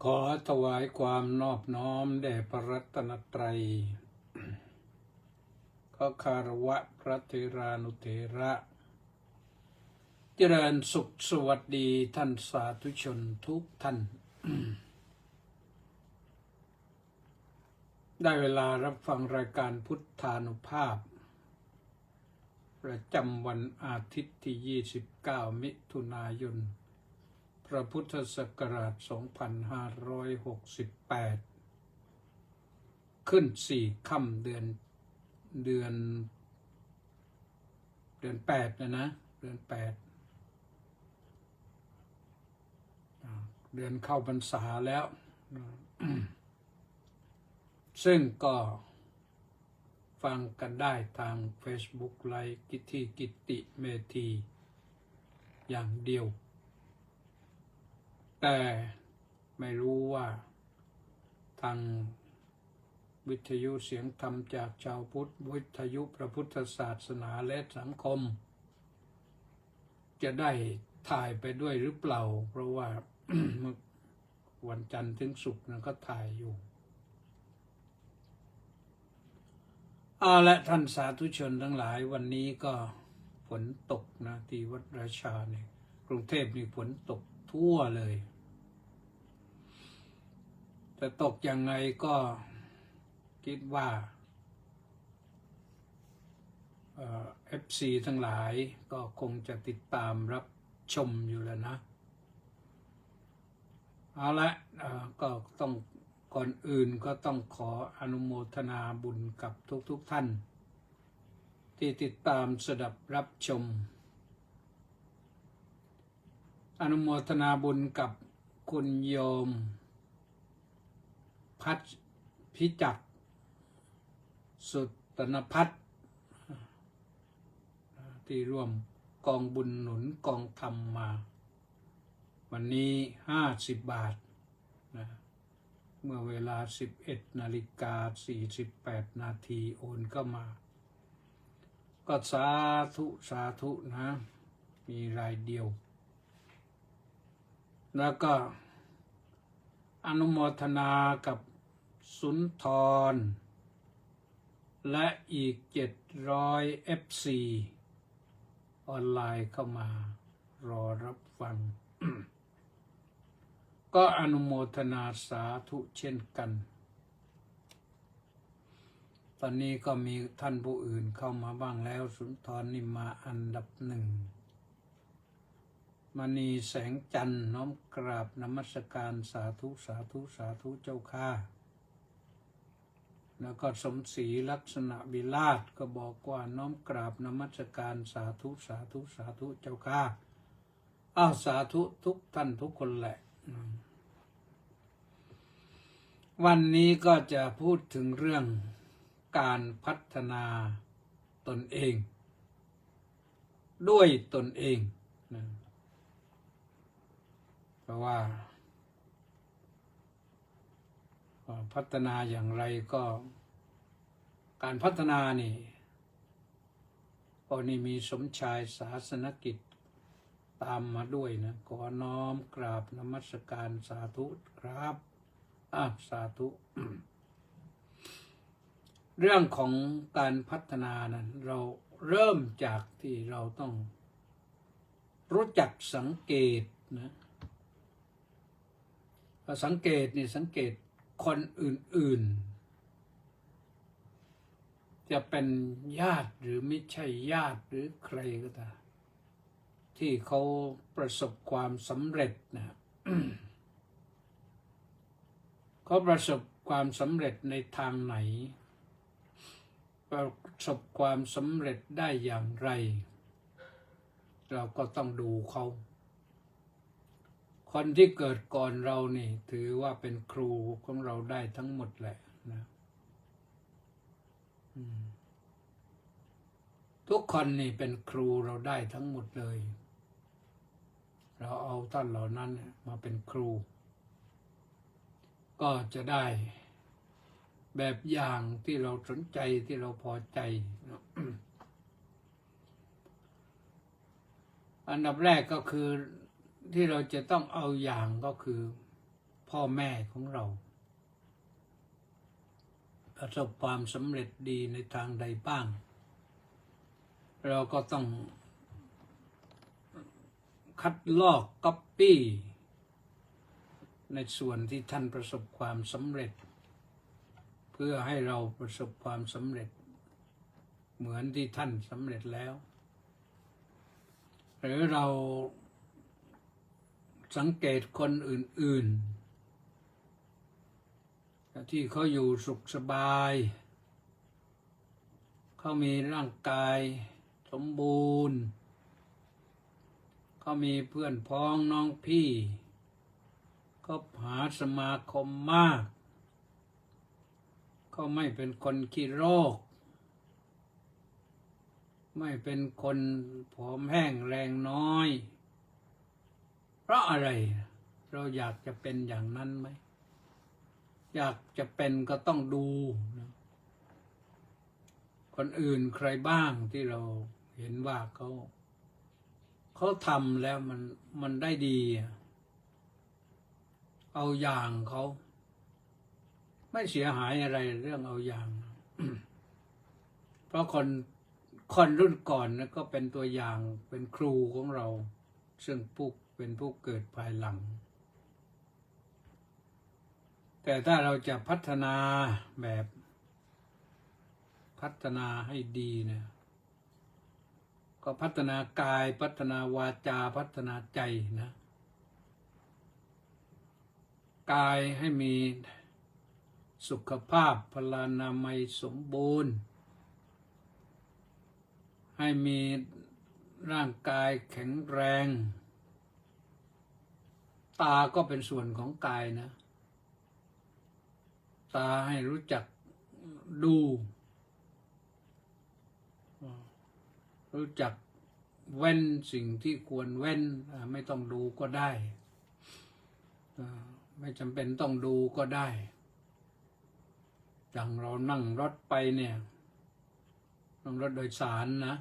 ขอถวายความนอบน้อมแด่พระรัตนตรัยขอคารวะพระเถรานุเถระเจริญสุขสวัสดีท่านสาธุชนทุกท่าน ได้เวลารับฟังรายการพุทธานุภาพประจำวันอาทิตย์ที่ 29 มิถุนายน พระพุทธศักราช 2568 ขึ้น 4 ค่ำเดือน 8นะเดือน 8 เดือนเข้าพรรษาแล้ว ซึ่งก็ฟังกันได้ทาง Facebook ไลฟ์กิติเมธีอย่างเดียวแต่ไม่รู้ว่าทางวิทยุเสียงธรรมจากชาวพุทธวิทยุพระพุทธศาสนาและสังคมจะได้ถ่ายไปด้วยหรือเปล่าเพราะว่า วันจันทร์ถึงศุกร์นั้นก็ถ่ายอยู่และท่านสาธุชนทั้งหลายวันนี้ก็ฝนตกนะที่วัดราชาเนี่ยกรุงเทพนี่ฝนตกทั่วเลยแต่ตกยังไงก็คิดว่าFC ทั้งหลายก็คงจะติดตามรับชมอยู่แล้วนะเอาละก็ต้องก่อนอื่นก็ต้องขออนุโมทนาบุญกับทุกท่านที่ติดตามสดับรับชมอนุโมทนาบุญกับคุณโยมพัฒพิจักสุตนพัฒที่ร่วมกองบุญหนุนกองธรรมมาวันนี้50 บาทนะเมื่อเวลา 11:48 นาทีโอนเข้ามาก็สาธุนะมีรายเดียวแล้วก็อนุโมทนากับสุนทรและอีก700 FC ออนไลน์เข้ามารอรับฟัง ก็อนุโมทนาสาธุเช่นกันตอนนี้ก็มีท่านผู้อื่นเข้ามาบ้างแล้วสุนทรนี่มาอันดับ 1มณีแสงจันทร์น้อมกราบนมัสการสาธุเจ้าข้าแล้วก็สมศรีลักษณะวิราชก็บอกว่าน้อมกราบนมัสการสาธุเจ้าข้าสาธุทุกท่านทุกคนแหละวันนี้ก็จะพูดถึงเรื่องการพัฒนาตนเองด้วยตนเองนะเพราะว่าพัฒนาอย่างไรก็การพัฒนานี่ก็นี่มีสมชายศาสนกิจตามมาด้วยนะขอน้อมกราบนมัสการสาธุครับสาธุ เรื่องของการพัฒนานั้นเราเริ่มจากที่เราต้องรู้จักสังเกตนะสังเกตนี่สังเกตคนอื่นๆจะเป็นญาติหรือไม่ใช่ญาติหรือใครก็ตามที่เขาประสบความสำเร็จนะ เขาประสบความสำเร็จในทางไหนประสบความสำเร็จได้อย่างไรเราก็ต้องดูเขาคนที่เกิดก่อนเรานี่ถือว่าเป็นครูของเราได้ทั้งหมดแหละนะทุกคนนี่เป็นครูเราได้ทั้งหมดเลยเราเอาท่านเหล่านั้นมาเป็นครูก็จะได้แบบอย่างที่เราสนใจที่เราพอใจ อันดับแรกก็คือที่เราจะต้องเอาอย่างก็คือ พ่อแม่ของเราประสบความสำเร็จดีในทางใดบ้าง เราก็ต้องคัดลอกก๊อปปี้ในส่วนที่ท่านประสบความสำเร็จ เพื่อให้เราประสบความสำเร็จเหมือนที่ท่านสำเร็จแล้ว หรือเราสังเกตคนอื่นๆที่เขาอยู่สุขสบายเขามีร่างกายสมบูรณ์เขามีเพื่อนพ้องน้องพี่เขาหาสมาคมมากเขาไม่เป็นคนขี้โรคไม่เป็นคนผอมแห้งแรงน้อยเพราะอะไรเราอยากจะเป็นอย่างนั้นไหมอยากจะเป็นก็ต้องดูนะคนอื่นใครบ้างที่เราเห็นว่าเขาทำแล้วมันได้ดีเอาอย่างเขาไม่เสียหายอะไรเรื่องเอาอย่าง เพราะคนรุ่นก่อนนะก็เป็นตัวอย่างเป็นครูของเราซึ่งเป็นผู้เกิดภายหลังแต่ถ้าเราจะพัฒนาแบบพัฒนาให้ดีเนี่ยก็พัฒนากายพัฒนาวาจาพัฒนาใจนะกายให้มีสุขภาพพลานามัยสมบูรณ์ให้มีร่างกายแข็งแรงตาก็เป็นส่วนของกายนะตาให้รู้จักดูรู้จักเว้นสิ่งที่ควรเว้นไม่ต้องดูก็ได้ไม่จำเป็นต้องดูก็ได้อย่างเรานั่งรถไปเนี่ยนั่งรถโดยสารนะ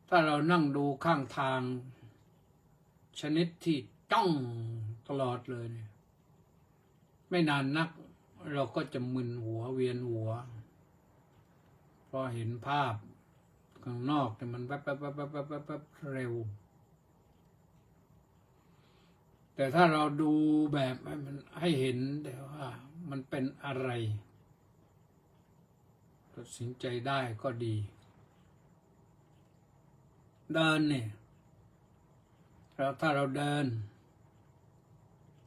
ถ้าเรานั่งดูข้างทางชนิดที่จ้องตลอดเลยเนี่ยไม่นานนักเราก็จะมึนหัวเวียนหัวเพราะเห็นภาพข้างนอกแต่มันแป๊บเร็วแต่ถ้าเราดูแบบให้เห็นแต่ว่ามันเป็นอะไรตัดสินใจได้ก็ดีเดินเนี่ยถ้าเราเดิน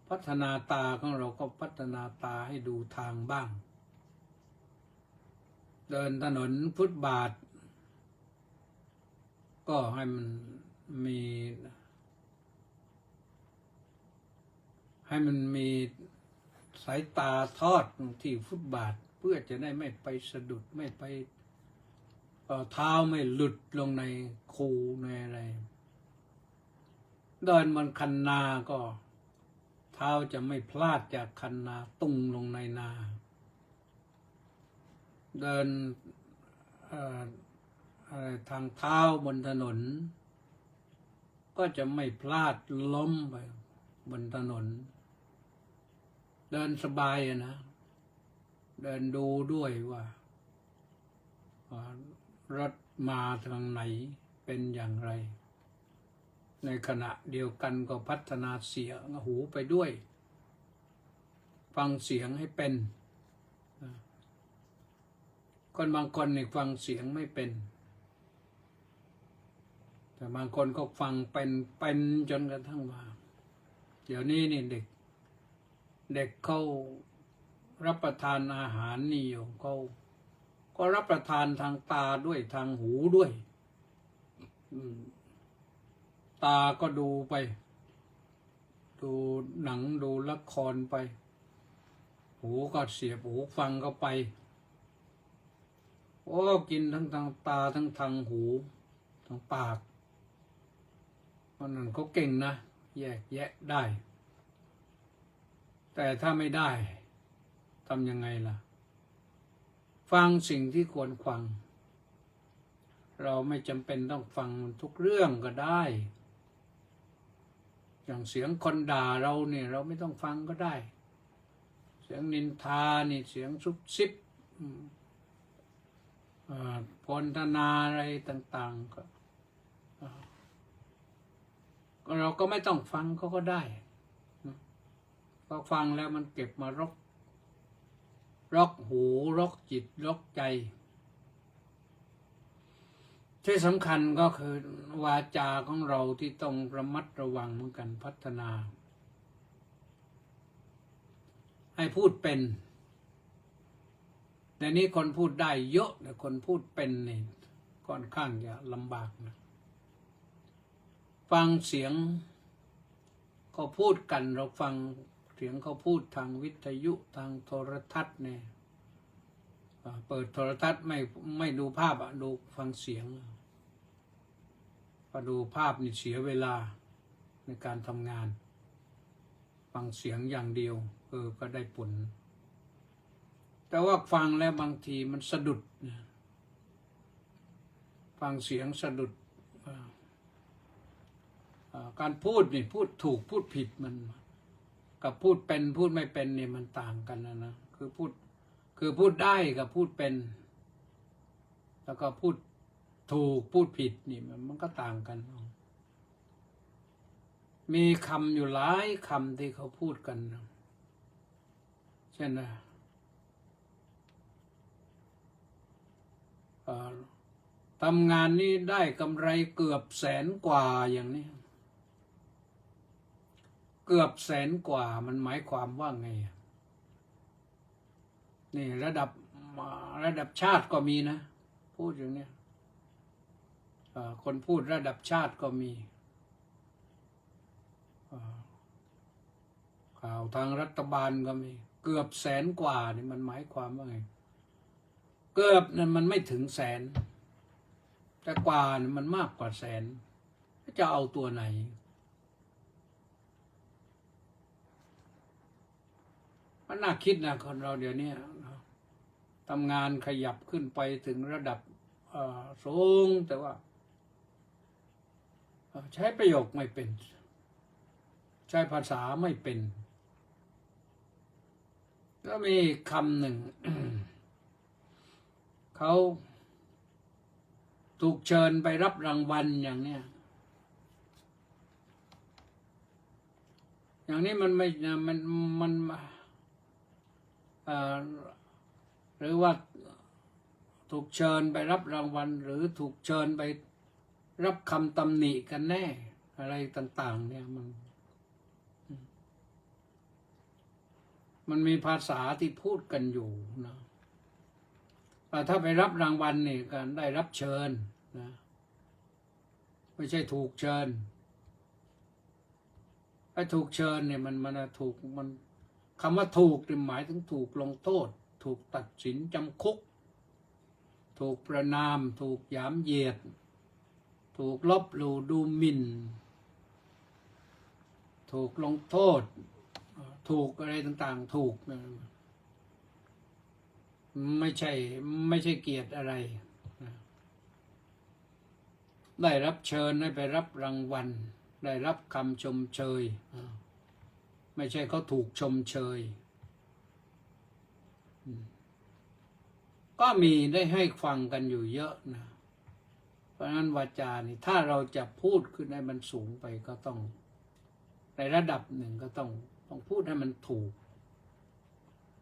พัฒนาตาของเราก็พัฒนาตาให้ดูทางบ้างเดินถนนฟุตบาทก็ให้มันมีสายตาทอดที่ฟุตบาทเพื่อจะได้ไม่ไปสะดุดไม่ไปเท้าไม่หลุดลงในคูในอะไรเดินบนคันนาก็เท้าจะไม่พลาดจากคันนาตุ้งลงในนาเดินทางเท้าบนถนนก็จะไม่พลาดล้มไปบนถนนเดินสบายนะเดินดูด้วยว่ารถมาทางไหนเป็นอย่างไรในขณะเดียวกันก็พัฒนาเสียงหูไปด้วยฟังเสียงให้เป็นคนบางคนเนี่ยฟังเสียงไม่เป็นแต่บางคนก็ฟังเป็นจนกระทั่งว่าเดี๋ยวนี้นี่เด็กเขารับประทานอาหารนี่เขาก็รับประทานทางตาด้วยทางหูด้วยตาก็ดูไปดูหนังดูละครไปหูก็เสียบหูฟังเข้าไปโอ้กินทั้งทางตาทั้งทางหูทางปากเพราะนั้นเขาเก่งนะแยกแยะได้แต่ถ้าไม่ได้ทำยังไงล่ะฟังสิ่งที่ควรฟังเราไม่จำเป็นต้องฟังทุกเรื่องก็ได้ อย่างเสียงคนด่าเราเนี่ยเราไม่ต้องฟังก็ได้ เสียงนินทานี่เสียงซุบซิบพรรณนาอะไรต่างๆก็เราก็ไม่ต้องฟังเขาก็ได้พอฟังแล้วมันเก็บมารกหูรกจิตรกใจที่สำคัญก็คือวาจาของเราที่ต้องระมัดระวังเหมือนกันพัฒนาให้พูดเป็นในนี้คนพูดได้เยอะแต่คนพูดเป็นนี่ค่อนข้างจะลำบากนะฟังเสียงเขาพูดกันเราฟังเสียงเขาพูดทางวิทยุทางโทรทัศน์เนี่ยเปิดโทรทัศน์ไม่ดูภาพดูฟังเสียงพอดูภาพนี่เสียเวลาในการทำงานฟังเสียงอย่างเดียวก็ได้ผลแต่ว่าฟังแล้วบางทีมันสะดุดฟังเสียงสะดุดการพูดนี่พูดถูกพูดผิดมันกับพูดเป็นพูดไม่เป็นเนี่ยมันต่างกันนะคือพูดได้กับพูดเป็นแล้วก็พูดถูกพูดผิดนี่มันก็ต่างกันมีคำอยู่หลายคำที่เขาพูดกันเช่นทำงานนี้ได้กำไรเกือบแสนกว่าอย่างนี้เกือบแสนกว่ามันหมายความว่าไงนี่ระดับชาติก็มีนะพูดอย่างนี้คนพูดระดับชาติก็มีข่าวทางรัฐบาลก็มีเกือบแสนกว่านี่มันหมายความว่าไงเกือบนั้นมันไม่ถึงแสนแต่กว่านี่มันมากกว่าแสนจะเอาตัวไหนมันน่าคิดนะคนเราเดี๋ยวนี้ทำงานขยับขึ้นไปถึงระดับสูงแต่ว่าใช้ประโยคไม่เป็นใช้ภาษาไม่เป็นก็มีคำหนึ่ง เขาถูกเชิญไปรับรางวัลอย่างเนี้ยอย่างนี้มันไม่มันหรือว่าถูกเชิญไปรับรางวัลหรือถูกเชิญไปรับคำตำหนิกันแน่อะไรต่างๆเนี่ยมันมีภาษาที่พูดกันอยู่นะถ้าไปรับรางวัลนี่การได้รับเชิญนะไม่ใช่ถูกเชิญไอ้ถูกเชิญเนี่ยมันถูกมันคำว่าถูกหมายถึงถูกลงโทษถูกตัดสินจำคุกถูกประณามถูกหยามเหยียดถูกลบหลู่ดูหมิ่นถูกลงโทษถูกอะไรต่างๆถูกไม่ใช่เกียรติอะไรได้รับเชิญให้ไปรับรางวัลได้รับคำชมเชยไม่ใช่เขาถูกชมเชยก็มีได้ให้ฟังกันอยู่เยอะนะเพราะฉะนั้นวาจานี่ถ้าเราจะพูดขึ้นให้มันสูงไปก็ต้องในระดับหนึ่งก็ต้องพูดให้มันถูก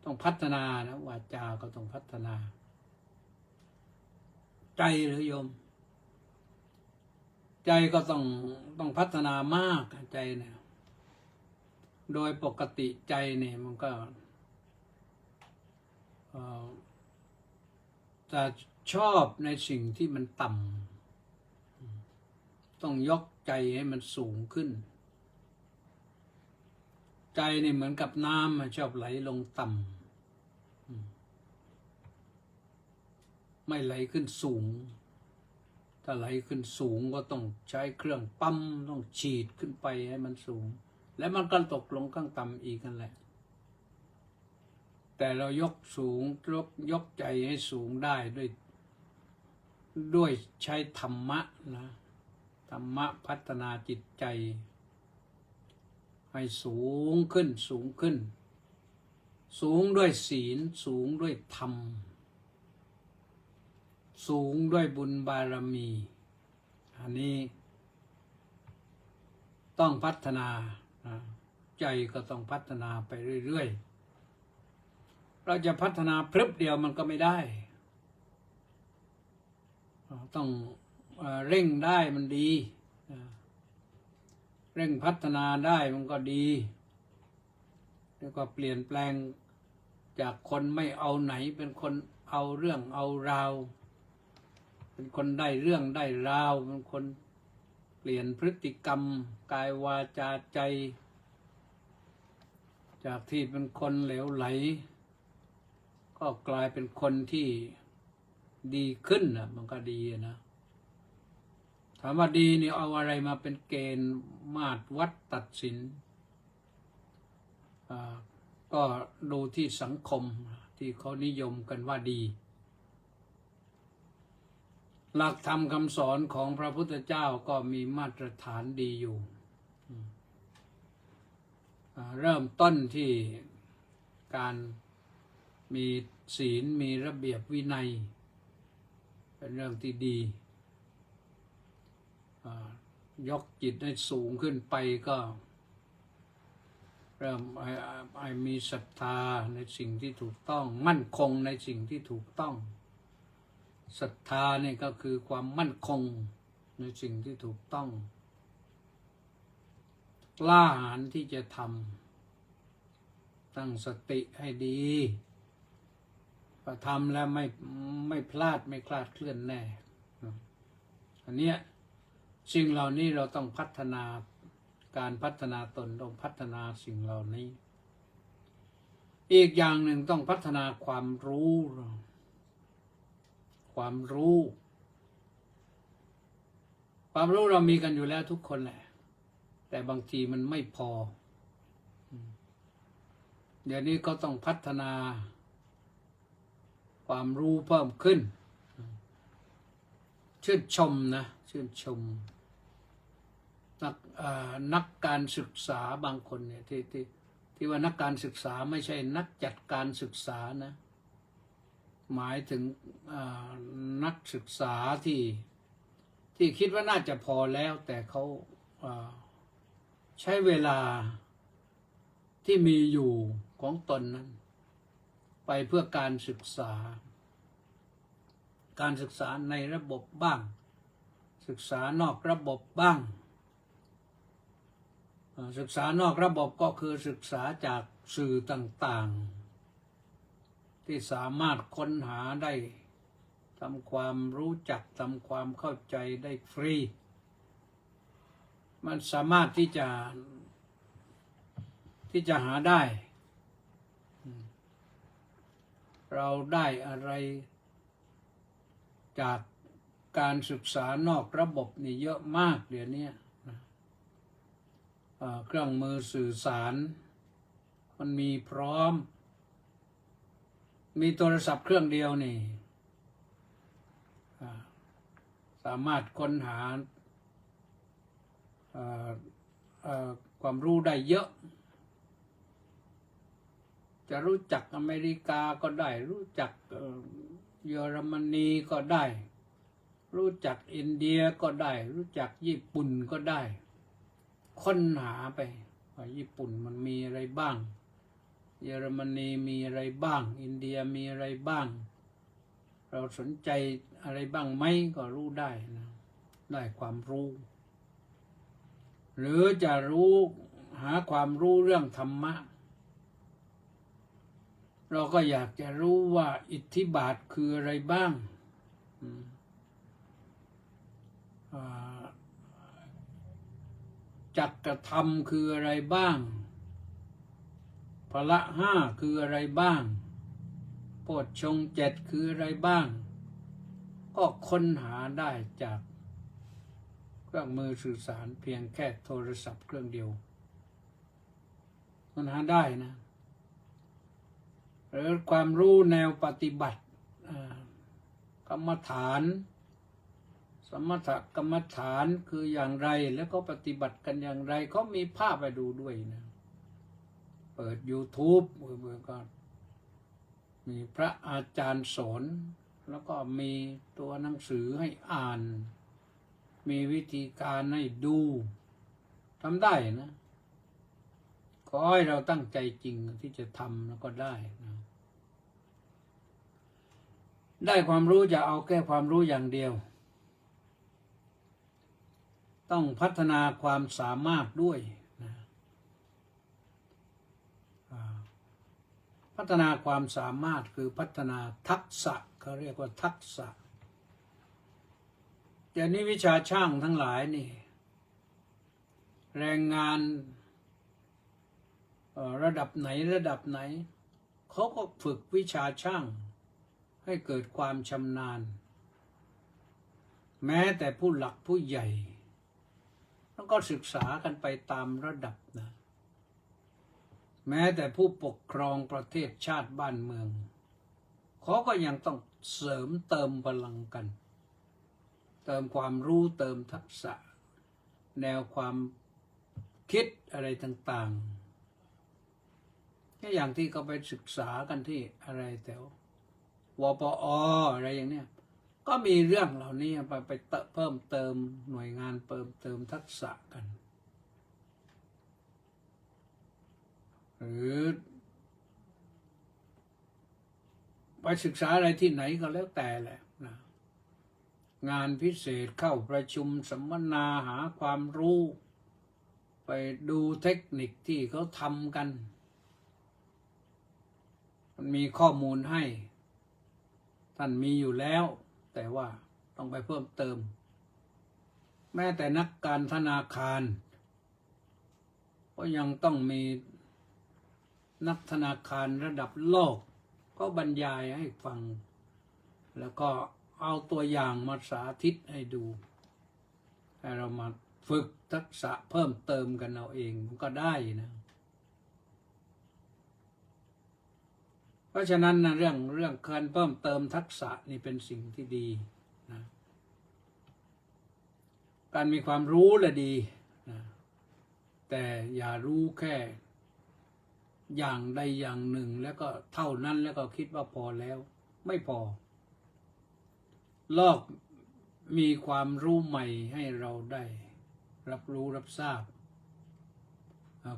ต้องพัฒนานะวาจาก็ต้องพัฒนาใจหรือโยมใจก็ต้องพัฒนามากใจเนี่ยโดยปกติใจเนี่ยมันก็จะชอบในสิ่งที่มันต่ำต้องยกใจให้มันสูงขึ้นใจนี่เหมือนกับน้ำชอบไหลลงต่ำไม่ไหลขึ้นสูงถ้าไหลขึ้นสูงก็ต้องใช้เครื่องปั๊มต้องฉีดขึ้นไปให้มันสูงแล้วมันก็ตกลงข้างต่ำอีกนั่นแหละแต่เรายกสูงยกใจให้สูงได้ด้วยใช้ธรรมะนะธรรมะพัฒนาจิตใจ ให้สูงขึ้นสูงขึ้น สูงด้วยศีลสูงด้วยธรรมสูงด้วยบุญบารมีอันนี้ต้องพัฒนาใจก็ต้องพัฒนาไปเรื่อยๆเราจะพัฒนาพรึบเดียวมันก็ไม่ได้ต้องเร่งได้มันดีเร่งพัฒนาได้มันก็ดีแล้วก็เปลี่ยนแปลงจากคนไม่เอาไหนเป็นคนเอาเรื่องเอาราวเป็นคนได้เรื่องได้ราวเป็นคนเปลี่ยนพฤติกรรมกายวาจาใจจากที่เป็นคนเหลวไหลก็กลายเป็นคนที่ดีขึ้นนะมันก็ดีนะถามว่าดีนี่เอาอะไรมาเป็นเกณฑ์มาตรวัดตัดสินก็ดูที่สังคมที่เขานิยมกันว่าดีหลักธรรมคำสอนของพระพุทธเจ้าก็มีมาตรฐานดีอยู่เริ่มต้นที่การมีศีลมีระเบียบวินัยเป็นเรื่องที่ดียกจิตให้สูงขึ้นไปก็เริ่มมีศรัทธาในสิ่งที่ถูกต้องมั่นคงในสิ่งที่ถูกต้องศรัทธานี่ก็คือความมั่นคงในสิ่งที่ถูกต้องกล้าหาญที่จะทำตั้งสติให้ดีพอทำแล้วไม่พลาดไม่คลาดเคลื่อนแน่อันเนี้ยสิ่งเหล่านี้เราต้องพัฒนาการพัฒนาตนต้องพัฒนาสิ่งเหล่านี้อีกอย่างหนึ่งต้องพัฒนาความรู้เรามีกันอยู่แล้วทุกคนแหละแต่บางทีมันไม่พอเดี๋ยวนี้ก็ต้องพัฒนาความรู้เพิ่มขึ้นชื่นชมนะชื่นชมนักการศึกษาบางคนเนี่ยที่ว่านักการศึกษาไม่ใช่นักจัดการศึกษานะหมายถึงนักศึกษาที่คิดว่าน่าจะพอแล้วแต่เขาใช้เวลาที่มีอยู่ของตนนั้นไปเพื่อการศึกษาในระบบบ้างศึกษานอกระบบบ้างศึกษานอกระบบก็คือศึกษาจากสื่อต่างๆที่สามารถค้นหาได้ทำความรู้จักทำความเข้าใจได้ฟรีมันสามารถที่จะหาได้เราได้อะไรจากการศึกษานอกระบบนี่เยอะมากเดี๋ยวนี้เครื่องมือสื่อสารมันมีพร้อมมีโทรศัพท์เครื่องเดียวนี่สามารถค้นหาความรู้ได้เยอะจะรู้จักอเมริกาก็ได้รู้จักเยอรมนีก็ได้รู้จักอินเดียก็ได้รู้จักญี่ปุ่นก็ได้ค้นหาไปว่าญี่ปุ่นมันมีอะไรบ้างเยอรมนีมีอะไรบ้างอินเดียมีอะไรบ้างเราสนใจอะไรบ้างไหมก็รู้ได้นะได้ความรู้หรือจะหาความรู้เรื่องธรรมะเราก็อยากจะรู้ว่าอิทธิบาทคืออะไรบ้างจักรธรรมคืออะไรบ้างพละห้าคืออะไรบ้างโพชฌงค์เจ็ดคืออะไรบ้างก็ค้นหาได้จากเครื่องมือสื่อสารเพียงแค่โทรศัพท์เครื่องเดียวค้นหาได้นะหรือความรู้แนวปฏิบัติกรรมฐาน สมถกรรมฐานคืออย่างไรแล้วก็ปฏิบัติกันอย่างไรเขามีภาพไปดูด้วยนะเปิด YouTube ก็มีพระอาจารย์สอนแล้วก็มีตัวหนังสือให้อ่านมีวิธีการให้ดูทำได้นะขอให้เราตั้งใจจริงที่จะทำแล้วก็ได้นะได้ความรู้จะเอาแค่ความรู้อย่างเดียวต้องพัฒนาความสามารถด้วยนะพัฒนาความสามารถคือพัฒนาทักษะเขาเรียกว่าทักษะเดี๋ยวนี้วิชาช่างทั้งหลายนี่แรงงานระดับไหนเขาก็ฝึกวิชาช่างให้เกิดความชำนาญแม้แต่ผู้หลักผู้ใหญ่แล้วก็ศึกษากันไปตามระดับนะแม้แต่ผู้ปกครองประเทศชาติบ้านเมืองเขาก็ยังต้องเสริมเติมพลังกันเติมความรู้เติมทักษะแนวความคิดอะไรต่างๆก็อย่างที่เขาไปศึกษากันที่อะไรแถววปออะไรอย่างเนี้ยก็มีเรื่องเหล่านี้ไปเพิ่มเติมหน่วยงานเพิ่มเติมทักษะกันหรือไปศึกษาอะไรที่ไหนก็แล้วแต่แหละนะงานพิเศษเข้าประชุมสัมมนาหาความรู้ไปดูเทคนิคที่เขาทำกันมันมีข้อมูลให้ท่านมีอยู่แล้วแต่ว่าต้องไปเพิ่มเติมแม้แต่นักการธนาคารก็ยังต้องมีนักธนาคารระดับโลกก็บรรยายให้ฟังแล้วก็เอาตัวอย่างมาสาธิตให้ดูให้เรามาฝึกทักษะเพิ่มเติมกันเอาเองก็ได้นะเพราะฉะนั้นนะเรื่องการเพิ่มเติมทักษะนี่เป็นสิ่งที่ดีนะการมีความรู้ละดีนะแต่อย่ารู้แค่อย่างใดอย่างหนึ่งแล้วก็เท่านั้นแล้วก็คิดว่าพอแล้วไม่พอโลกมีความรู้ใหม่ให้เราได้รับรู้รับทราบ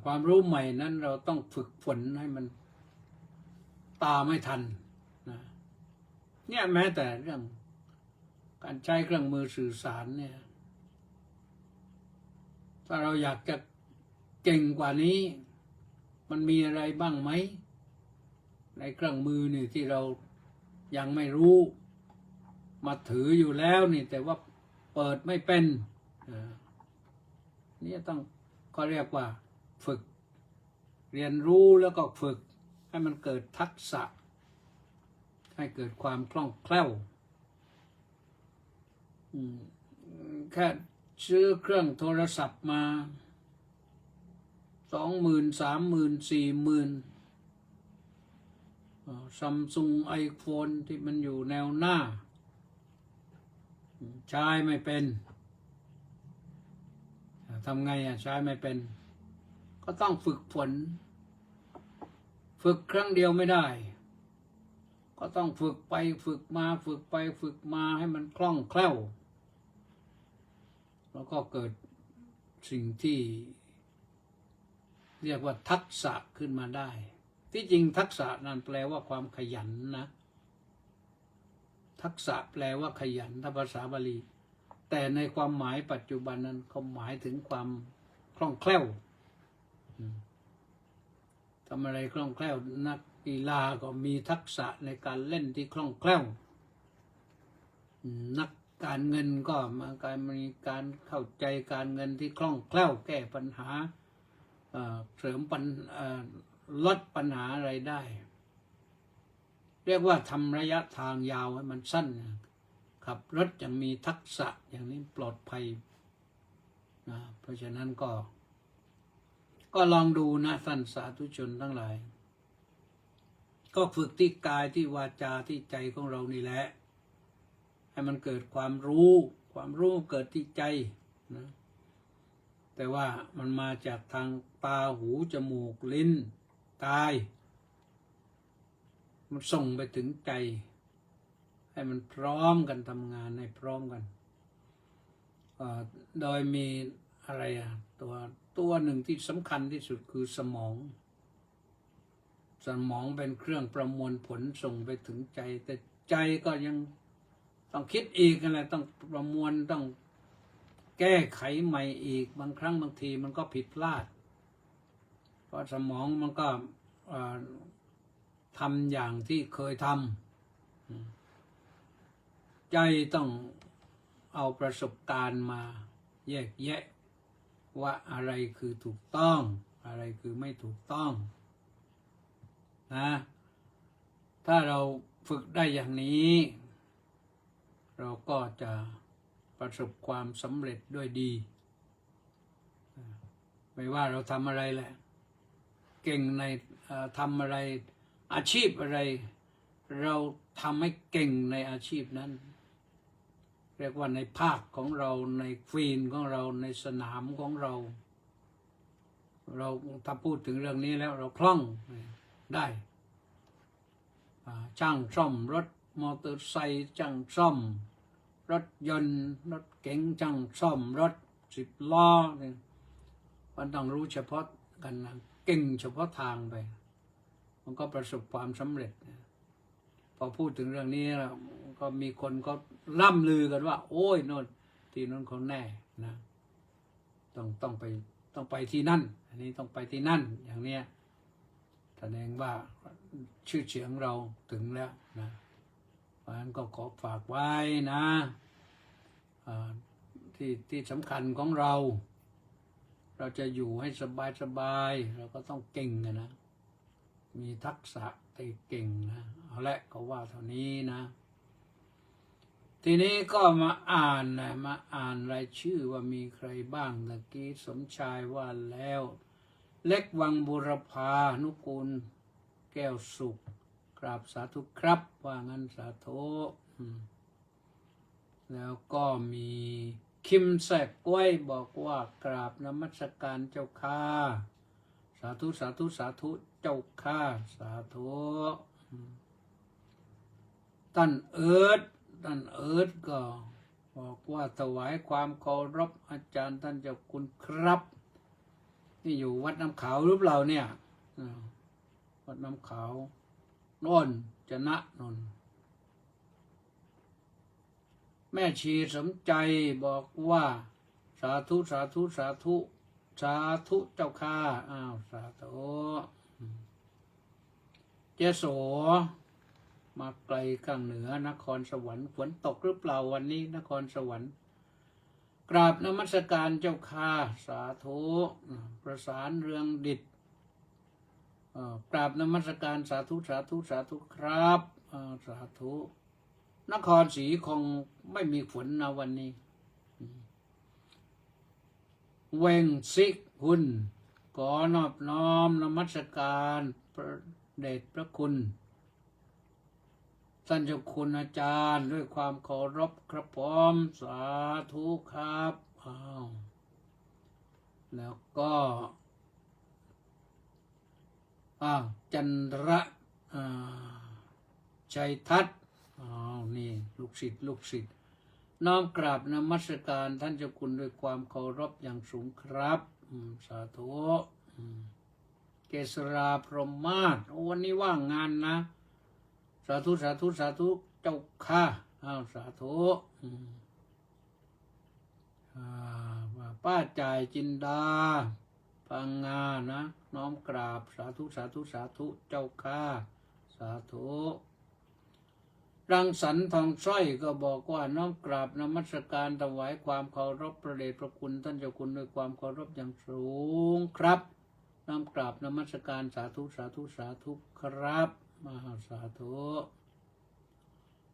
ความรู้ใหม่นั้นเราต้องฝึกฝนให้มันตามไม่ทันนะเนี่ยแม้แต่เรื่องการใช้เครื่องมือสื่อสารเนี่ยถ้าเราอยากจะเก่งกว่านี้มันมีอะไรบ้างไหมในเครื่องมือนี่ที่เรายังไม่รู้มาถืออยู่แล้วนี่แต่ว่าเปิดไม่เป็นนี่ต้องเขาเรียกว่าฝึกเรียนรู้แล้วก็ฝึกให้มันเกิดทักษะให้เกิดความคล่องแคล่วแค่ซื้อเครื่องโทรศัพท์มา20,000 30,000 40,000ซัมซุงไอโฟนที่มันอยู่แนวหน้าใช้ไม่เป็นทำไงใช้ไม่เป็นก็ต้องฝึกฝนฝึกครั้งเดียวไม่ได้ก็ต้องฝึกไปฝึกมาฝึกไปฝึกมาให้มันคล่องแคล่วแล้วก็เกิดสิ่งที่เรียกว่าทักษะขึ้นมาได้ที่จริงทักษะนั้นแปลว่าความขยันนะทักษะแปลว่าขยันถ้าภาษาบาลีแต่ในความหมายปัจจุบันนั้นเขาหมายถึงความคล่องแคล่วทำอะไรคล่องแคล่วนักกีฬาก็มีทักษะในการเล่นที่คล่องแคล่วนักการเงินก็มีการเข้าใจการเงินที่คล่องแคล่วแก้ปัญหาเสริมลดปัญหาอะไรได้เรียกว่าทำระยะทางยาวให้มันสั้นขับรถอย่างมีทักษะอย่างนี้ปลอดภัยนะเพราะฉะนั้นก็ลองดูนะท่านสาธุชนทั้งหลายก็ฝึกที่กายที่วาจาที่ใจของเรานี่แหละให้มันเกิดความรู้ค ความรู้เกิดที่ใจนะแต่ว่ามันมาจากทางตาหูจมูกลิ้นกายมันส่งไปถึงใจให้มันพร้อมกันทำงานให้พร้อมกันโดยมีอะไรตัวหนึ่งที่สำคัญที่สุดคือสมองเป็นเครื่องประมวลผลส่งไปถึงใจแต่ใจก็ยังต้องคิดอีกอะไรต้องประมวลต้องแก้ไขใหม่อีกบางครั้งบางทีมันก็ผิดพลาดเพราะสมองมันก็ทำอย่างที่เคยทำใจต้องเอาประสบการณ์มาแยกแยะว่าอะไรคือถูกต้องอะไรคือไม่ถูกต้องนะถ้าเราฝึกได้อย่างนี้เราก็จะประสบความสำเร็จด้วยดีไม่ว่าเราทำอะไรแหละเก่งในทำอะไรอาชีพอะไรเราทำให้เก่งในอาชีพนั้นเรียกว่าในภาคของเราในฟีลของเราในสนามของเราถ้าพูดถึงเรื่องนี้แล้วเราคล่องได้ช่างซ่อมรถมอเตอร์ไซค์ช่างซ่อมรถยนต์รถเก๋งช่างซ่อมรถ10 ล้อเนี่ยมันต้องรู้เฉพาะกันนะเก่งเฉพาะทางไปมันก็ประสบความสำเร็จพอพูดถึงเรื่องนี้แล้วก็มีคนก็ล่ำลือกันว่าโอ้ยโน่นที่นั่นเขาแน่นะต้องไปที่นั่นอันนี้ต้องไปที่นั่นอย่างเนี้ยแสดงว่าชื่อเสียงเราถึงแล้วนะเพราะฉะนั้นก็ขอฝากไว้นะที่สำคัญของเราจะอยู่ให้สบายเราก็ต้องเก่งนะมีทักษะเก่งนะเอาละก็ว่าเท่านี้นะทีนี้ก็มาอ่านรายชื่อว่ามีใครบ้างตะกี้สมชายว่าแล้วเล็กวังบุรพานุกูลแก้วสุขกราบสาธุครับว่างั้นสาธุแล้วก็มีคิมแสกกล้วยบอกว่ากราบนมัสการเจ้าค่ะสาธุสาธุสาธุเจ้าค่ะสาธุท่านเอิร์ธก็บอกว่าถวายความเคารพอาจารย์ท่านเจ้าคุณครับนี่อยู่วัดน้ำขาวหรือเปล่าเนี่ยวัดน้ำขาวโน่นจะนะนนแม่ชีสมใจบอกว่าสาธุสาธุสาธุสาธุเจ้าค่ะสาธุเจโสมาไกลข้างเหนือนครสวรรค์ฝนตกหรือเปล่าวันนี้นครสวรรค์กราบนมัสการเจ้าค่ะสาธุประสานเรืองดิษฐ์กราบนมัสการสาธุสาธุสาธุครับสาธุนครศรีคงไม่มีฝนนะวันนี้เวงซิกคุณขอนอบน้อมนมัสการพระเดชพระคุณท่านเจ้าคุณอาจารย์ด้วยความเคารพครับผมสาธุครับแล้วก็จันระชัยทัศน์นี่ลูกศิษย์น้อมกราบนมัสการท่านเจ้าคุณด้วยความเคารพอย่างสูงครับสาธุเกษราพรหมมาศวันนี้ว่างงานนะสาธุสาธุสาธุเจ้าค่ะสาธุป้าจ่ายจินดาพังงานะน้อมกราบสาธุสาธุสาธุเจ้าค่ะสาธุรังสรรค์ทองสร้อยก็บอกว่าน้อมกราบนมัสการถวายความเคารพพระเดชพระคุณท่านเจ้าคุณด้วยความเคารพอย่างสูงครับน้อมกราบนมัสการสาธุสาธุสาธุครับสาธุ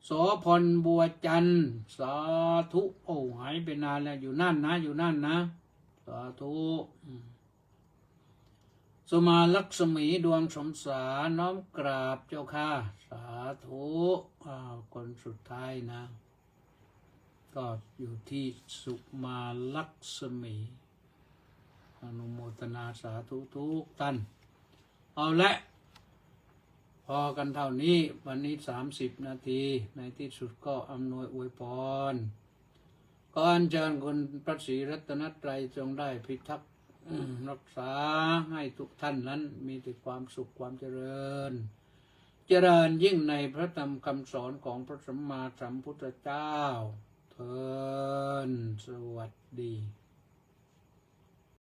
โสพลบัวจันทร์สาธุหายไปนานแล้วอยู่นั่นนะสาธุสุมาลักษมีดวงสมสารน้อมกราบเจ้าค่ะสาธุคนสุดท้ายนะ ก็อยู่ที่สุมาลักษมีอนุโมทนาสาธุทุกท่านเอาละพอกันเท่านี้วันนี้30 นาทีในที่สุดก็อำนวยอวยพรก่อนเชิญคุณพระศรีรัตนตรัยจงได้พิทักษ์รักษาให้ทุกท่านนั้นมีแต่ความสุขความเจริญยิ่งในพระธรรมคำสอนของพระสัมมาสัมพุทธเจ้าเถิดสวัสดี